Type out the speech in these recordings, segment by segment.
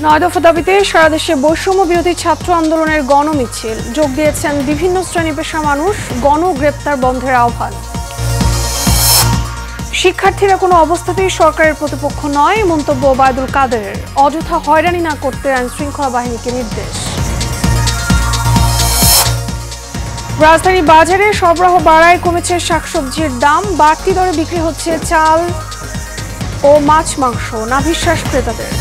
নয় দফা দাবিতে সারা দেশে বৈষম্য বিরোধী ছাত্র আন্দোলনের গণমিছিল, যোগ দিয়েছেন বিভিন্ন শ্রেণী পেশার মানুষ। গণগ্রেপ্তার বন্ধের আহ্বান। শিক্ষার্থীরা কোনো অবস্থাতেই সরকারের প্রতিপক্ষ নয়, মন্তব্য ওবায়দুল কাদেরের। অযথা হয়রানি না করতে আইনশৃঙ্খলা বাহিনীকে নির্দেশ। রাজধানী বাজারে সরবরাহ বাড়ায় কমেছে শাকসবজির দাম, বাড়তি দরে বিক্রি হচ্ছে চাল ও মাছ মাংস, নাভিশ্বাস ক্রেতাদের।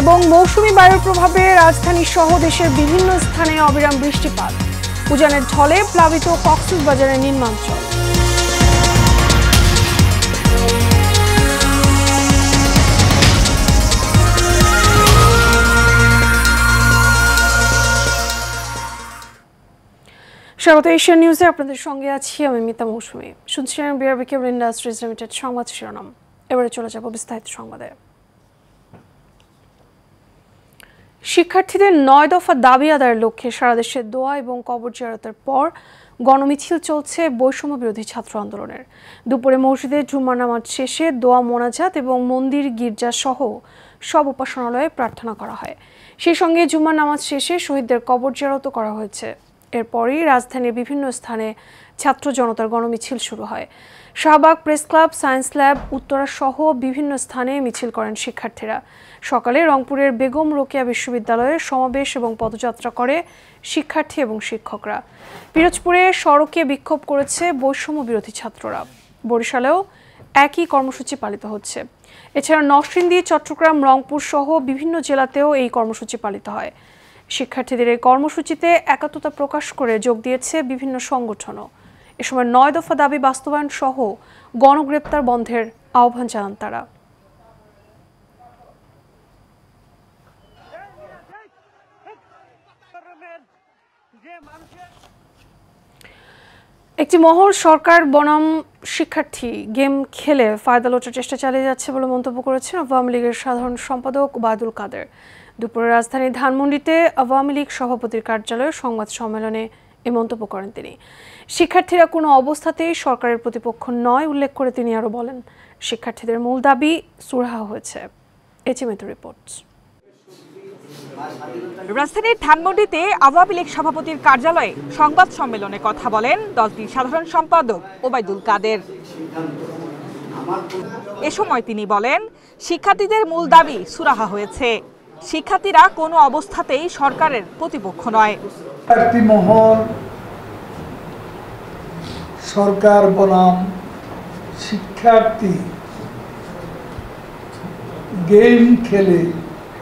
এবং মৌসুমী বায়ুর প্রভাবে রাজধানী সহ দেশের বিভিন্ন স্থানে অবিরাম বৃষ্টিপাত, উজানের ঢলে প্লাবিত কক্সবাজারের নিম্নাঞ্চল। স্বাগত এশিয়ান নিউজে, আপনাদের সঙ্গে আছি আমি মিতা মৌসুমী। শুনছিলেন বিআরবি কেবল ইন্ডাস্ট্রিজ লিমিটেড সংবাদ শিরোনাম। এবারে চলে যাব বিস্তারিত সংবাদে। শিক্ষার্থীদের ৯ দফা দাবি আদায়ের লক্ষ্যে সারা দেশে দোয়া এবং কবর জিয়ারতের পর গণমিছিল চলছে বৈষম্য বিরোধী ছাত্র আন্দোলনের। দুপুরে মসজিদে জুম্মার নামাজ শেষে দোয়া মোনাজাত এবং মন্দির গির্জা সহ সব উপাসনালয়ে প্রার্থনা করা হয়। সেই সঙ্গে জুম্মার নামাজ শেষে শহীদদের কবর জিয়ারতও করা হয়েছে। এরপরই রাজধানীর বিভিন্ন স্থানে ছাত্র জনতার গণমিছিল শুরু হয়। Shahbag press club, science lab, Uttara সহ বিভিন্ন স্থানে মিছিল করেন শিক্ষার্থীরা। সকালে রংপুরের বেগম রোকেয়া বিশ্ববিদ্যালয়ের সমাবেশ এবং পদযাত্রা করে শিক্ষার্থী এবং শিক্ষকরা। পিরোজপুরে সড়কে বিক্ষোভ করেছে বৈষম্য বিরোধী ছাত্ররা। বরিশালেও একই কর্মসূচি পালিত হচ্ছে। এছাড়া নরসিংদী, চট্টগ্রাম, রংপুর সহ বিভিন্ন জেলাতেও এই কর্মসূচি পালিত হয়। শিক্ষার্থীদের এই কর্মসূচিতে একাত্মতা প্রকাশ করে যোগ দিয়েছে বিভিন্ন সংগঠনও। এ সময় ৯ দফা দাবি বাস্তবায়ন সহ গণগ্রেপ্তার বন্ধের আহ্বান জানান তারা। একটি মহল সরকার বনাম শিক্ষার্থী গেম খেলে ফায়দা লোটার চেষ্টা চালিয়ে যাচ্ছে বলে মন্তব্য করেছেন আওয়ামী লীগের সাধারণ সম্পাদক ওবায়দুল কাদের। দুপুরে রাজধানীর ধানমন্ডিতে আওয়ামী লীগ সভাপতির কার্যালয়ে সংবাদ সম্মেলনে এই মন্তব্য করেন তিনি। শিক্ষার্থীরা কোনো অবস্থাতেই সরকারের প্রতিপক্ষ নয় উল্লেখ করে তিনি আরও বলেন, শিক্ষার্থীদের মূল দাবি সুরাহা হয়েছে। এচিমেতো রিপোর্ট। রাজধানীর ধানমন্ডিতে আওয়ামী লীগ সভাপতির কার্যালয়ে সংবাদ সম্মেলনে কথা বলেন দলটির সাধারণ সম্পাদক ওবায়দুল কাদের। এ সময় তিনি বলেন, শিক্ষার্থীদের মূল দাবি সুরাহা হয়েছে। শিক্ষার্থীরা কোনো অবস্থাতেই সরকারের প্রতিপক্ষ নয়। একটি মহল সরকার বনাম শিক্ষার্থী গেম খেলে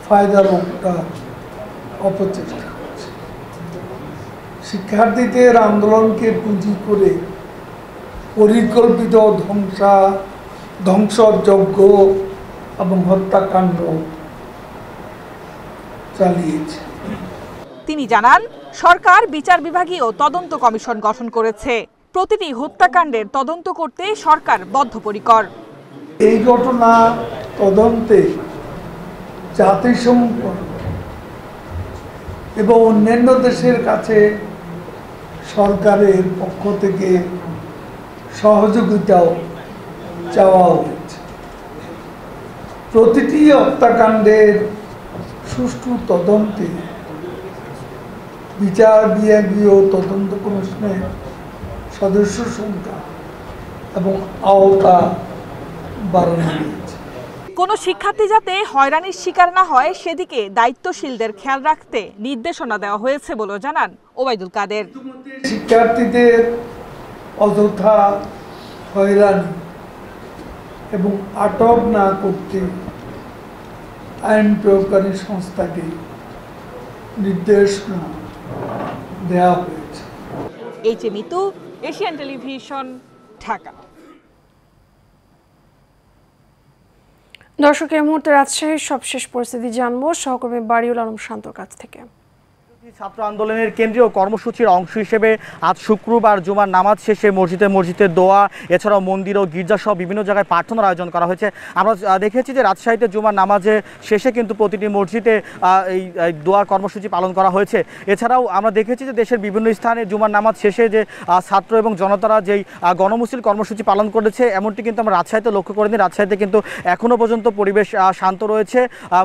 ফায়দা লোটার অপচেষ্টা করছে। শিক্ষার্থীদের আন্দোলনকে পুঁজি করে পরিকল্পিত ধ্বংসযজ্ঞ এবং হত্যাকাণ্ড চালিয়েছে। তিনি জানান, সরকার বিচার বিভাগীয় তদন্ত কমিশন গঠন করেছে। প্রতিটি হত্যাকাণ্ডের তদন্ত করতে সরকার বদ্ধপরিকর। এই ঘটনা তদন্তে জাতিসংঘ এবং অন্যান্য দেশের কাছে সরকারের পক্ষ থেকে সহযোগিতাও চাওয়া হয়েছে। প্রতিটি হত্যাকাণ্ডের সুষ্ঠু তদন্তে বিচার বিভাগীয় তদন্ত কমিশনের সদস্য সংখ্যা এবং আওতা বাড়ানো হয়েছে। কোনো শিক্ষার্থী যাতে হয়রানির শিকার না হয় সেদিকে দায়িত্বশীলদের খেয়াল রাখতে নির্দেশনা দেওয়া হয়েছে বলে জানান ওবায়দুল কাদের। শিক্ষার্থীদের অযথা হয়রানি এবং আটক না করতে আইন প্রয়োগকারী সংস্থাকে নির্দেশনা দেওয়া হয়েছে। Mitu, Asian television, Dhaka. দর্শক, এই মুহূর্তে রাজশাহীর সবশেষ পরিস্থিতি জানবো সহকর্মী বাড়িউল আলম শান্তর কাছ থেকে। ছাত্র আন্দোলনের কেন্দ্রীয় কর্মসূচির অংশ হিসেবে আজ শুক্রবার জুমার নামাজ শেষে মসজিদে দোয়া, এছাড়াও মন্দির ও গির্জা সহ বিভিন্ন জায়গায় প্রার্থনার আয়োজন করা হয়েছে। আমরা দেখেছি যে রাজশাহীতে জুমার নামাজে শেষে কিন্তু প্রতিটি মসজিদে এই দোয়ার কর্মসূচি পালন করা হয়েছে। এছাড়াও আমরা দেখেছি যে দেশের বিভিন্ন স্থানে জুমার নামাজ শেষে যে ছাত্র এবং জনতারা যেই গণমুসলিম কর্মসূচি পালন করেছে এমনটি কিন্তু আমরা রাজশাহীতে লক্ষ্য করিনি। রাজশাহীতে কিন্তু এখনও পর্যন্ত পরিবেশ শান্ত রয়েছে।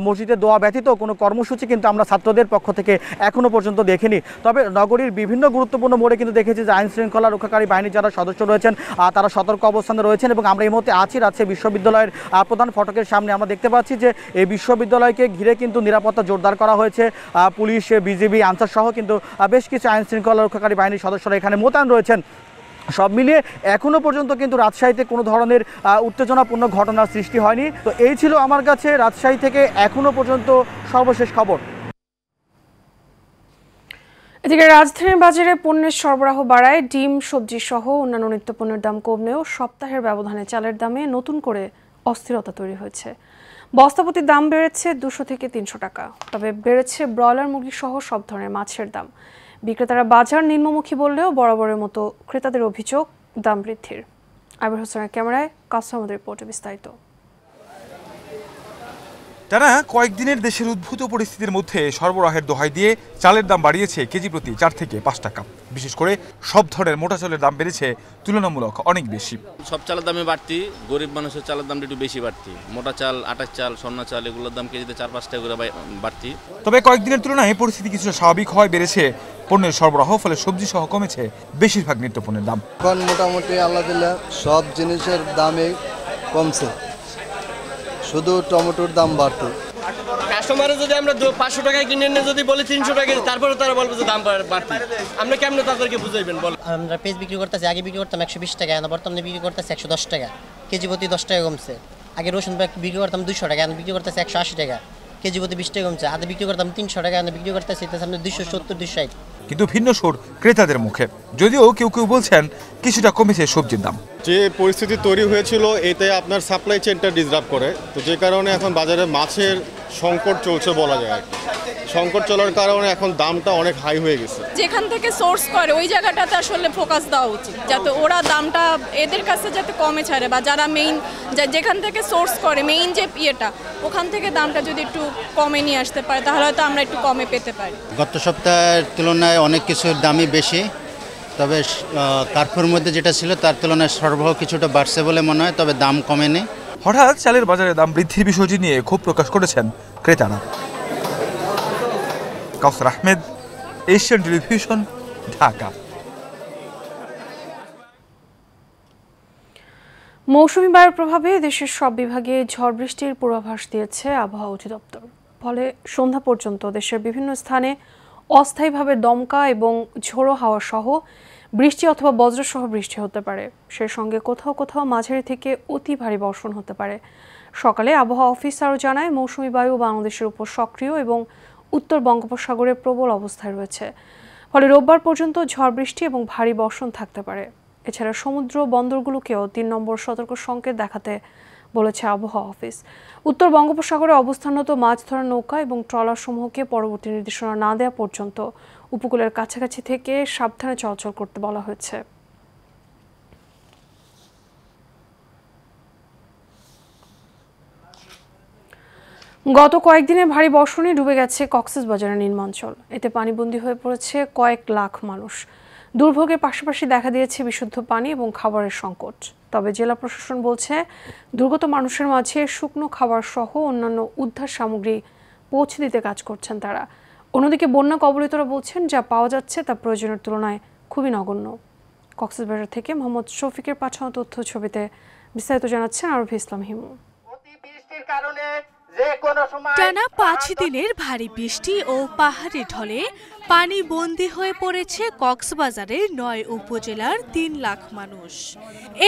মসজিদে দোয়া ব্যতীত কোনো কর্মসূচি কিন্তু আমরা ছাত্রদের পক্ষ থেকে এখনও পর্যন্ত দেখিনি। তবে নগরীর বিভিন্ন গুরুত্বপূর্ণ মোড়ে কিন্তু দেখেছি যে আইন শৃঙ্খলা রক্ষাকারী বাহিনীর যারা সদস্য রয়েছেন তারা সতর্ক অবস্থানে রয়েছেন এবং আমরা এই মুহূর্তে আছি রাজশাহী বিশ্ববিদ্যালয়ের প্রধান ফটকের সামনে। আমরা দেখতে পাচ্ছি যে এই বিশ্ববিদ্যালয়কে ঘিরে কিন্তু নিরাপত্তা জোরদার করা হয়েছে। পুলিশ, বিজিবি, আনসার সহ কিন্তু বেশ কিছু আইন শৃঙ্খলা রক্ষাকারী বাহিনীর সদস্যরা এখানে মোতায়েন রয়েছেন। সব মিলিয়ে এখনও পর্যন্ত কিন্তু রাজশাহীতে কোনো ধরনের উত্তেজনাপূর্ণ ঘটনার সৃষ্টি হয়নি। তো এই ছিল আমার কাছে রাজশাহী থেকে এখনও পর্যন্ত সর্বশেষ খবর। এদিকে রাজধানীর বাজারে পণ্যের সরবরাহ বাড়ায় ডিম, সবজি সহ অন্যান্য নিত্যপণ্যের দাম কমলেও সপ্তাহের ব্যবধানে চালের দামে নতুন করে অস্থিরতা তৈরি হয়েছে। বস্তাপতির দাম বেড়েছে 200 থেকে 300 টাকা। তবে বেড়েছে ব্রয়লার মুরগি সহ সব ধরনের মাছের দাম। বিক্রেতারা বাজার নিম্নমুখী বললেও বরাবরের মতো ক্রেতাদের অভিযোগ দাম বৃদ্ধির। আবির হোসেনের ক্যামেরায় কাস্টমার রিপোর্টে বিস্তারিত। টানা কয়েকদিনের দেশের উদ্ভূত পরিস্থিতির মধ্যে সরবরাহের দোহাই দিয়ে চালের দাম বাড়িয়েছে কেজি প্রতি 4 থেকে 5 টাকা। বিশেষ করে সব ধরনের মোটা চালের দাম বেড়েছে তুলনামূলক অনেক বেশি। সব চালের দামে বাড়তি, গরিব মানুষের চালের দামটা একটু বেশি বাড়তি। মোটা চাল, আটার চাল, সন্না চাল এগুলোর দাম কেজিতে 4-5 টাকা করে বাড়তি। তবে কয়েকদিনের তুলনায় পরিস্থিতি কিছুটা স্বাভাবিক হয়, বেড়েছে পণ্যের সরবরাহ, ফলে সবজি সহ কমেছে বেশিরভাগ নিত্যপণ্যের দাম। এখন মোটামুটি আলহামদুলিল্লাহ সব জিনিসের দামে কমছে, শুধু টমেটোর দাম বাড়তি। কাস্টমারে যদি আমরা 500 টাকায় কিনে এনে যদি বলি 300 টাকা, তারপরে তারা বলবে যে দাম বাড়তি। আমরা কেমনে তাদেরকে বুঝাইবেন বল? আমরা পেঁয়াজ বিক্রি করতেছি, আগে বিক্রি করতাম 120 টাকা, এখন বর্তমানে বিক্রি করতেছি 110 টাকা। কেজি প্রতি 10 টাকা কমছে। আগে রসুন বিক্রি করতাম 200 টাকা, এখন বিক্রি করতেছি 180 টাকা। কেজি প্রতি 20 টাকা কমছে। আগে বিক্রি করতাম 300 টাকা, এখন বিক্রি করতেছি 270-260। কিন্তু ভিন্ন সুর ক্রেতাদের মুখে, যদিও কেউ কেউ বলছেন কিছুটা কমেছে সবজির দাম। যে পরিস্থিতি তৈরি হয়েছিল এতে আপনার সাপ্লাই চেনটা ডিসরাপ্ট করে, তো যে কারণে এখন বাজারে মাছের সংকট চলছে বলা যায়। সংকট চলার কারণে এখন দামটা অনেক হাই হয়ে গেছে। যেখান থেকে সোর্স করে ওই জায়গাটাতে আসলে ফোকাস দেওয়া উচিত, যাতে ওরা দামটা এদের কাছে যাতে কমে ছাড়ে, বা যারা মেইন যেখান থেকে সোর্স করে মেইন যে ইয়েটা, ওখান থেকে দামটা যদি একটু কমে নিয়ে আসতে পারে তাহলে হয়তো আমরা একটু কমে পেতে পারি। গত সপ্তাহের তুলনায় অনেক কিছুর দামই বেশি, তবে কার্ফুর মধ্যে যেটা ছিল তার তুলনায় সরবরাহ কিছুটা বাড়ছে বলে মনে হয়, তবে দাম কমেনি। হঠাৎ চালের বাজারে দাম বৃদ্ধির বিষয়টি নিয়ে ক্ষোভ প্রকাশ করেছেন ক্রেতারা। কাউসার আহমেদ, এশিয়ান টেলিভিশন, ঢাকা। মৌসুমী বায়ুর প্রভাবে দেশের সব বিভাগে ঝড় বৃষ্টির পূর্বাভাস দিয়েছে আবহাওয়া অধিদপ্তর। ফলে সন্ধ্যা পর্যন্ত দেশের বিভিন্ন স্থানে অস্থায়ীভাবে দমকা এবং ঝোড়ো হাওয়া সহ বৃষ্টি অথবা বজ্রসহ বৃষ্টি হতে পারে। সেই সঙ্গে কোথাও কোথাও মাঝারি থেকে অতি ভারী বর্ষণ হতে পারে। সকালে আবহাওয়া অফিস আরও জানায়, মৌসুমী বায়ু বাংলাদেশের উপর সক্রিয় এবং উত্তর বঙ্গোপসাগরে প্রবল অবস্থায় রয়েছে। ফলে রোববার পর্যন্ত ঝড় বৃষ্টি এবং ভারী বর্ষণ থাকতে পারে। এছাড়া সমুদ্র বন্দরগুলোকেও 3 নম্বর সতর্ক সংকেত দেখাতে বলেছে আবহাওয়া অফিস। উত্তর বঙ্গোপসাগরে অবস্থানরত মাছ ধরার নৌকা এবং ট্রলার সমূহকে পরবর্তী নির্দেশনা না দেওয়া পর্যন্ত উপকূলের কাছাকাছি থেকে সাবধানে চলাচল করতে বলা হয়েছে। গত কয়েকদিনে ভারী বর্ষণে ডুবে গেছে কক্সবাজারের নিম্নাঞ্চল। এতে পানিবন্দী হয়ে পড়েছে কয়েক লাখ মানুষ। দুর্ভোগের পাশাপাশি দেখা দিয়েছে বিশুদ্ধ পানি এবং খাবারের সংকট। তবে জেলা প্রশাসন বলছে, দুর্গত মানুষের মাঝে শুকনো খাবার সহ অন্যান্য উদ্ধার সামগ্রী পৌঁছে দিতে কাজ করছেন তারা। অন্যদিকে বন্যা কবলিতরা বলছেন, যা পাওয়া যাচ্ছে তা প্রয়োজনের তুলনায় খুবই নগণ্য। কক্সবাজার থেকে মোহাম্মদ শফিকের পাঠানো তথ্য ছবিতে বিস্তারিত জানাচ্ছেন আরভি ইসলাম হিমু। টানা 5 দিনের ভারী বৃষ্টি ও পাহাড়ি ঢলে পানি বন্দী হয়ে পড়েছে কক্সবাজারের 9 উপজেলার 3 লাখ মানুষ।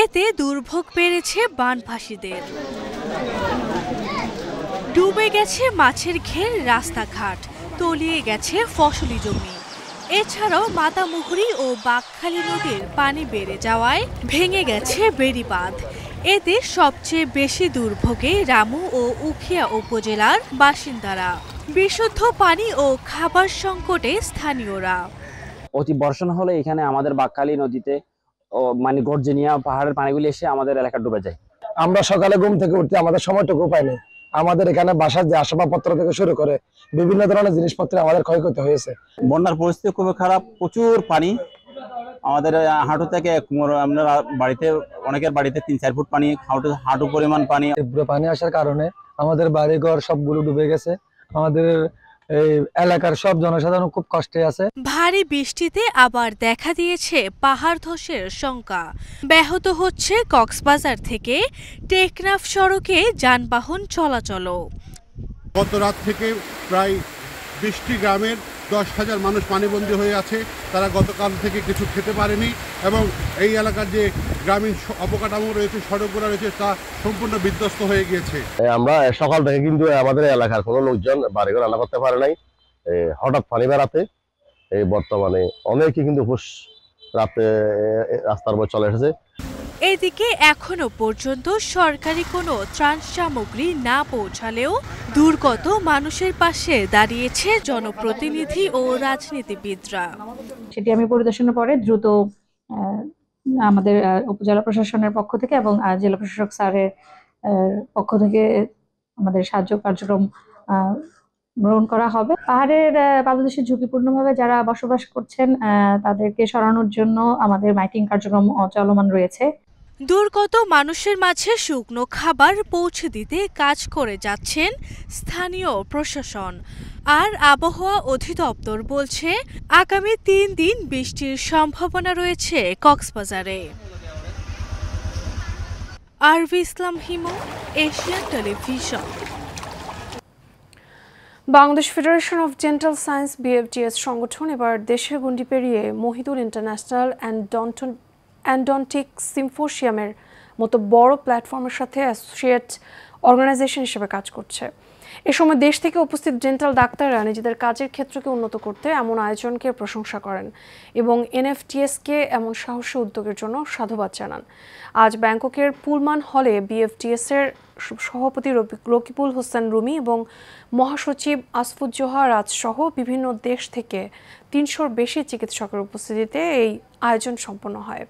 এতে দুর্ভোগ বেড়েছে বানভাসীদের। ডুবে গেছে মাছের ঘের, রাস্তাঘাট, তলিয়ে গেছে ফসলি জমি। এছাড়াও মাতামুহুরী ও বাঁকখালী নদীর পানি বেড়ে যাওয়ায় ভেঙে গেছে বেড়িবাঁধ। এতে সবচেয়ে বেশি দুর্ভোগে রামু ও উখিয়া উপজেলার বাসিন্দারা। বিশুদ্ধ পানি ও খাবার সংকটে স্থানীয়রা। অতি বর্ষণ হলে এখানে আমাদের বাকখালী নদীতে মানে গর্জনিয়া পাহাড়ের পানিগুলি এসে আমাদের এলাকা ডুবে যায়। আমরা সকালে ঘুম থেকে উঠতে আমাদের সময়টুকু পাইনি। আমাদের এখানে বাসার যে আসবাবপত্র থেকে শুরু করে বিভিন্ন ধরনের জিনিসপত্র আমাদের ক্ষয়ক্ষতি হয়েছে। বন্যার পরিস্থিতি খুবই খারাপ, প্রচুর পানি। আমাদের হাঁটু থেকে আমরা বাড়িতে অনেকের বাড়িতে 3-4 ফুট পানি, হাঁটু পরিমাণ পানি। তীব্র পানি আসার কারণে আমাদের বাড়িঘর সবগুলো ডুবে গেছে। আমাদের এই এলাকার সব জনসাধারণ খুব কষ্টে আছে। ভারী বৃষ্টিতে আবার দেখা দিয়েছে পাহাড় ধসের শঙ্কা। ব্যাহত হচ্ছে কক্সবাজার থেকে টেকনাফ সড়কে যানবাহন চলাচলও। গত রাত থেকে প্রায় 20টি গ্রামের 10,000 মানুষ পানিবন্দী হয়ে আছে। তারা গতকাল থেকে কিছু খেতে পারেনি এবং এই এলাকার যে গ্রামীণ অবকাঠামো রয়েছে, সড়কগুলো রয়েছে, তা সম্পূর্ণ বিধ্বস্ত হয়ে গিয়েছে। আমরা সকাল থেকে কিন্তু আমাদের এলাকার কোনো লোকজন বাড়িঘর রান্না করতে পারে নাই। হঠাৎ পানি বেড়াতে বর্তমানে অনেকে কিন্তু রাতে রাস্তার উপর চলে এসেছে। এদিকে এখনো পর্যন্ত সরকারি কোনো ত্রাণ সামগ্রী না পৌঁছালেও দুর্গত মানুষের পাশে দাঁড়িয়েছে জনপ্রতিনিধি ও রাজনীতিবিদরা। সেটি আমি পরিদর্শনের পরে দ্রুত আমাদের উপজেলা প্রশাসনের পক্ষ থেকে এবং জেলা প্রশাসক স্যারের পক্ষ থেকে আমাদের সাহায্য কার্যক্রম গ্রহণ করা হবে। পাহাড়ের পাদদেশে ঝুঁকিপূর্ণভাবে যারা বসবাস করছেন তাদেরকে সরানোর জন্য আমাদের মাইকিং কার্যক্রম চলমান রয়েছে। দুর্গত মানুষের মাঝে শুকনো খাবার পৌঁছে দিতে কাজ করে যাচ্ছেন স্থানীয় প্রশাসন। আর আবহাওয়া অধিদপ্তর বলছে আগামী 3 দিন বৃষ্টির সম্ভাবনা রয়েছে কক্সবাজারে। Arvi Islam Himu, Asian television. Bangladesh federation of dental science BFDS সংগঠন এবার দেশের গণ্ডি পেরিয়ে মহিদুল ইন্টারন্যাশনাল অ্যান্ডন্টিক সিম্পোসিয়ামের মতো বড় প্ল্যাটফর্মের সাথে অ্যাসোসিয়েট অর্গানাইজেশন হিসেবে কাজ করছে। এ সময় দেশ থেকে উপস্থিত ডেন্টাল ডাক্তাররা নিজেদের কাজের ক্ষেত্রকে উন্নত করতে এমন আয়োজনকে প্রশংসা করেন এবং NFTSকে এমন সাহসী উদ্যোগের জন্য সাধুবাদ জানান। আজ ব্যাংককের পুলমান হলে BFDS-এর সভাপতি রকিবুল হোসেন রুমি এবং মহাসচিব আসফুজ্জোহা রাজ সহ বিভিন্ন দেশ থেকে 300-র বেশি চিকিৎসকের উপস্থিতিতে এই আয়োজন সম্পন্ন হয়।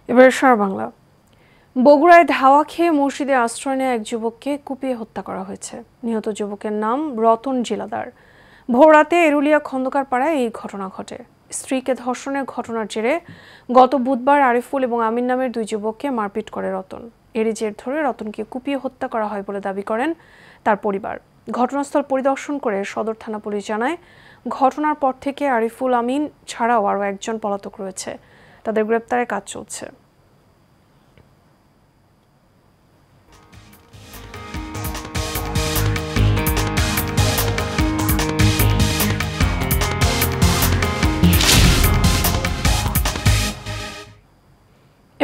এবার বাংলা। বগুড়ায় ধাওয়া খেয়ে মসজিদে আশ্রয় নেওয়া এক যুবককে কুপিয়ে হত্যা করা হয়েছে। নিহত যুবকের নাম রতন জিলাদার। ভোররাতে এরুলিয়া খন্দকার পাড়ায় এই ঘটনা ঘটে। স্ত্রীকে ধর্ষণের ঘটনার জেরে গত বুধবার আরিফুল এবং আমিন নামের 2 যুবককে মারপিট করে রতন। এরই জের ধরে রতনকে কুপিয়ে হত্যা করা হয় বলে দাবি করেন তার পরিবার। ঘটনাস্থল পরিদর্শন করে সদর থানা পুলিশ জানায়, ঘটনার পর থেকে আরিফুল, আমিন ছাড়াও আরও একজন পলাতক রয়েছে। তাদের গ্রেপ্তারের কাজ চলছে।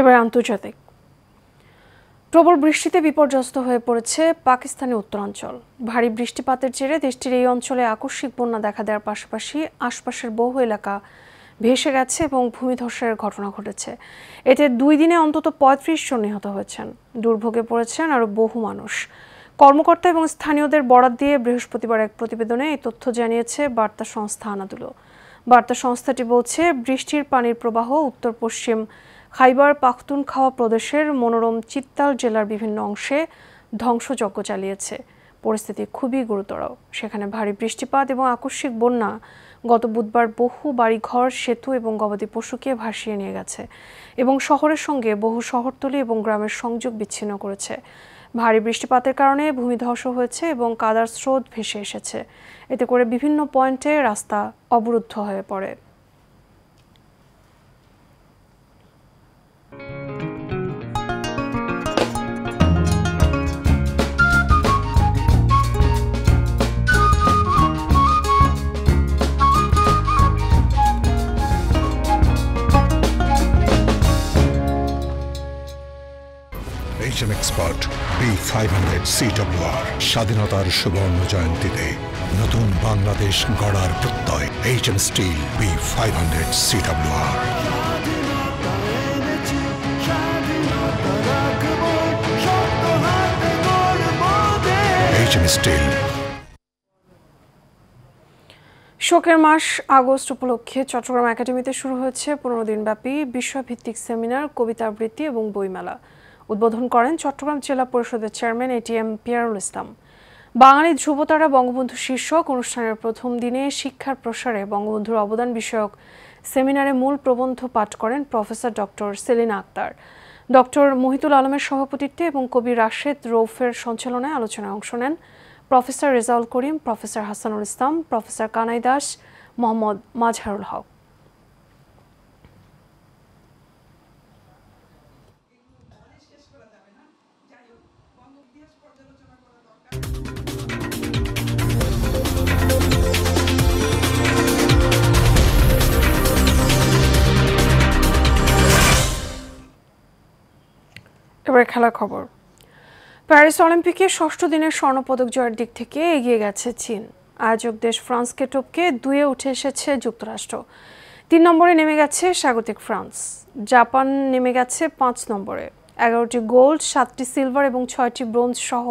এবার আন্তর্জাতিক। প্রবল বৃষ্টিতে বিপর্যস্ত হয়ে পড়েছে পাকিস্তানের উত্তরাঞ্চল। ভারী বৃষ্টিপাতের জেরে দেশটির এই অঞ্চলে আকস্মিক বন্যা দেখা দেওয়ার পাশাপাশি আশপাশের বহু এলাকা ভেসে গেছে এবং ভূমিধসের ঘটনা ঘটেছে। এতে 2 দিনে অন্তত 35 জন নিহত হয়েছেন। দুর্ভোগে পড়েছেন আরও বহু মানুষ। কর্মকর্তা এবং স্থানীয়দের বরাত দিয়ে বৃহস্পতিবার এক প্রতিবেদনে এই তথ্য জানিয়েছে বার্তা সংস্থা আনাদুলো। বার্তা সংস্থাটি বলছে, বৃষ্টির পানির প্রবাহ উত্তর পশ্চিম খাইবার পাখতুনখাওয়া প্রদেশের মনোরম চিত্তাল জেলার বিভিন্ন অংশে ধ্বংসযজ্ঞ চালিয়েছে। পরিস্থিতি খুবই গুরুতর। সেখানে ভারী বৃষ্টিপাত এবং আকস্মিক বন্যা গত বুধবার বহু বাড়িঘর, সেতু এবং গবাদি পশুকে ভাসিয়ে নিয়ে গেছে এবং শহরের সঙ্গে বহু শহরতলি এবং গ্রামের সংযোগ বিচ্ছিন্ন করেছে। ভারী বৃষ্টিপাতের কারণে ভূমিধস হয়েছে এবং কাদার স্রোত ভেসে এসেছে। এতে করে বিভিন্ন পয়েন্টে রাস্তা অবরুদ্ধ হয়ে পড়ে। CWR স্বাধীনতার সুবর্ণ জয়ন্তীতে নতুন বাংলাদেশ গড়ার প্রত্যয় HM Steel B500 CWR। HM Steel। শোকের মাস আগস্ট উপলক্ষে চট্টগ্রাম একাডেমিতে শুরু হয়েছে 15 দিনব্যাপী বিষয়ভিত্তিক সেমিনার, কবিতা আবৃত্তি এবং বইমেলা। উদ্বোধন করেন চট্টগ্রাম জেলা পরিষদের চেয়ারম্যান ATM পিয়ারুল ইসলাম। বাঙালি ধ্রুবতারা বঙ্গবন্ধু শীর্ষক অনুষ্ঠানের প্রথম দিনে শিক্ষার প্রসারে বঙ্গবন্ধুর অবদান বিষয়ক সেমিনারে মূল প্রবন্ধ পাঠ করেন professor doctor Selina Akhtar. Doctor Mohitul আলমের সভাপতিত্বে এবং কবি রাশেদ রৌফের সঞ্চালনায় আলোচনায় অংশ নেন প্রফেসর রেজাউল করিম, প্রফেসর হাসানুল ইসলাম, প্রফেসর কানাই দাস, মোহাম্মদ মাজহারুল হক। এবার খেলার খবর। প্যারিস অলিম্পিকে ষষ্ঠ দিনের স্বর্ণপদক জয়ের দিক থেকে এগিয়ে গেছে চীন। আয়োজক দেশ ফ্রান্সকে টপকে 2-এ উঠে এসেছে যুক্তরাষ্ট্র। 3 নম্বরে নেমে গেছে স্বাগতিক ফ্রান্স। জাপান নেমে গেছে 5 নম্বরে। 11টি গোল্ড, 7টি সিলভার এবং 6টি ব্রোঞ্জ সহ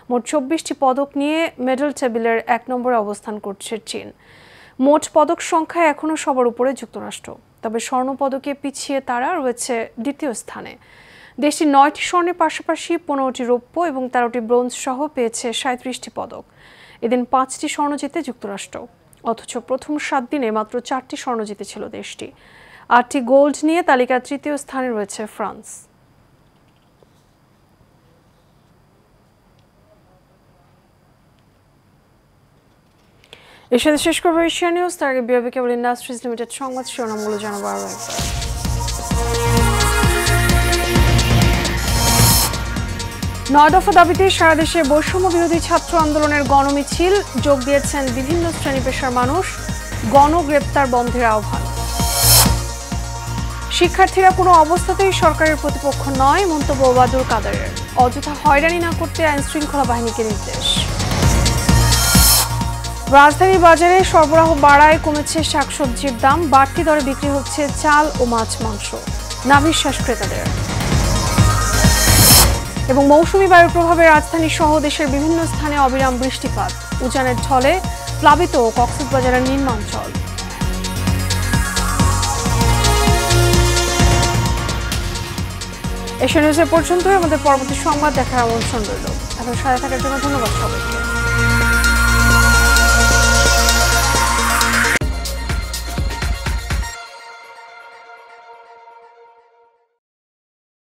মোট 24টি পদক নিয়ে মেডেল টেবিলের 1 নম্বরে অবস্থান করছে চীন। মোট পদক সংখ্যায় এখনও সবার উপরে যুক্তরাষ্ট্র, তবে স্বর্ণপদকে পিছিয়ে তারা রয়েছে দ্বিতীয় স্থানে। দেশটি 9টি স্বর্ণের পাশাপাশি 15টি রৌপ্য এবং 13টি ব্রোঞ্জ সহ পেয়েছে 37টি পদক। এদিন 5টি স্বর্ণ জিতে যুক্তরাষ্ট্র, অথচ প্রথম 7 দিনে মাত্র 4টি স্বর্ণ জিতেছিল দেশটি। 8টি গোল্ড নিয়ে তালিকার তৃতীয় স্থানে রয়েছে ফ্রান্স। এর সাথে শেষ করবো এশিয়া নিউজ। তার আগে বিআরবি কেবল ইন্ডাস্ট্রিজ লিমিটেড সংবাদ শিরোনামগুলো জানাবো আরও একবার। নয় দফা দাবিতে সারা দেশে বৈষম্য বিরোধী ছাত্র আন্দোলনের গণমিছিল, যোগ দিয়েছেন বিভিন্ন শ্রেণী পেশার মানুষ। গণগ্রেপ্তার বন্ধের আহ্বান। শিক্ষার্থীরা কোনো অবস্থাতেই সরকারের প্রতিপক্ষ নয়, মন্তব্য ওবায়দুল কাদেরের। অযথা হয়রানি না করতে আইন শৃঙ্খলা বাহিনীকে নির্দেশ। রাজধানীর বাজারে সরবরাহ বাড়ায় কমেছে শাকসবজির দাম, বাড়তি দরে বিক্রি হচ্ছে চাল ও মাছ মাংস। নাভিশ্বাস ক্রেতাদের। এবং মৌসুমী বায়ুর প্রভাবে রাজধানী সহ দেশের বিভিন্ন স্থানে অবিরাম বৃষ্টিপাত, উজানের ঢলে প্লাবিত কক্সবাজারের নিম্নাঞ্চল। এশিয়া নিউজের পর্যন্তই। আমাদের পরবর্তী সংবাদ দেখার আমন্ত্রণ রইল। এখন সাথে থাকার জন্য ধন্যবাদ সবাইকে।